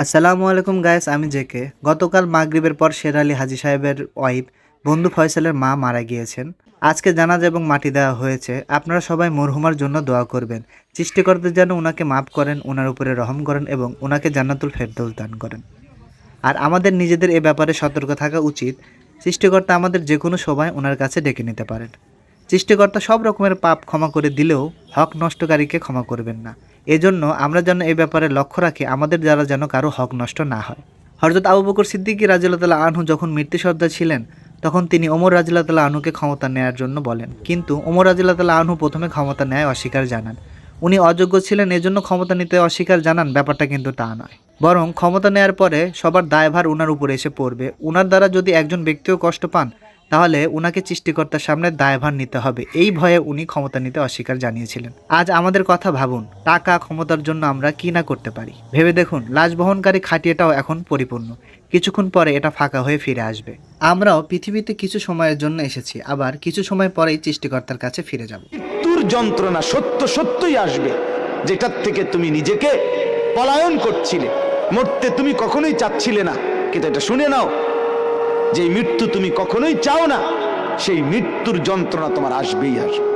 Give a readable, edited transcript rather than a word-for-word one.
আসসালামু আলাইকুম গাইস, আমি জেকে। গতকাল মাগরিবের পর শের আলী হাজী সাহেবের ওয়াইফ বন্ধু ফয়সালের মা মারা গিয়েছেন। আজকে জানাজা এবং মাটি দেওয়া হয়েছে। আপনারা সবাই মরহুমার জন্য দোয়া করবেন। সৃষ্টিকর্তা যেন উনাকে মাফ করেন, উনার উপরে রহম করেন এবং উনাকে জান্নাতুল ফেরদৌস দান করেন। আর আমাদের নিজেদের এ ব্যাপারে সতর্ক থাকা উচিত। সৃষ্টিকর্তা আমাদের যে কোনো সময় ওনার কাছে ডেকে নিতে পারেন। সৃষ্টিকর্তা সব রকমের পাপ ক্ষমা করে দিলেও হক নষ্টকারীকে ক্ষমা করবেন না। এজন্য আমরা যেন এই ব্যাপারে লক্ষ্য রাখি, আমাদের দ্বারা যেন কারো হক নষ্ট না হয়। হযরত আবু বকর সিদ্দিকী রাদিয়াল্লাহু তাআলা আনহু যখন মৃত্যুসজ্জায় ছিলেন, তখন তিনি ওমর রাদিয়াল্লাহু তাআলা আনহুকে ক্ষমতা নেয়ার জন্য বলেন। কিন্তু ওমর রাদিয়াল্লাহু তাআলা আনহু প্রথমে ক্ষমতা নেয় অস্বীকার জানান। উনি অযোগ্য ছিলেন এজন্য ক্ষমতা নিতে অস্বীকার জানান, ব্যাপারটা কিন্তু তা নয়। বরং ক্ষমতা নেয়ার পরে সবার দায়ভার উনার উপরে এসে পড়বে। উনার দ্বারা যদি একজন ব্যক্তিও কষ্ট পান, তাহলে উনাকে সৃষ্টিকর্তার সামনে দায়ভার নিতে হবে। এই ভয়ে উনি ক্ষমতা নিতে অস্বীকার জানিয়েছিলেন। আজ আমাদের কথা ভাবুন, টাকা ক্ষমতার জন্য আমরা কি না করতে পারি। ভেবে দেখুন, লাশ বহনকারী খাটিয়াটাও এখন পরিপূর্ণ। কিছুক্ষণ পরে এটা ফাঁকা হয়ে ফিরে আসবে। আমরাও পৃথিবীতে কিছু সময়ের জন্য এসেছি, আবার কিছু সময় পরেই সৃষ্টিকর্তার কাছে ফিরে যাব। মৃত্যুর যন্ত্রণা সত্য সত্যই আসবে, যেটার থেকে তুমি নিজেকে পলায়ন করছিলে। মরতে তুমি কখনোই চাচ্ছিলে না, কিন্তু এটা শুনে নাও, যে মৃত্যু তুমি কখনোই চাও না, সেই মৃত্যুর যন্ত্রণা তোমার আসবেই আসবে।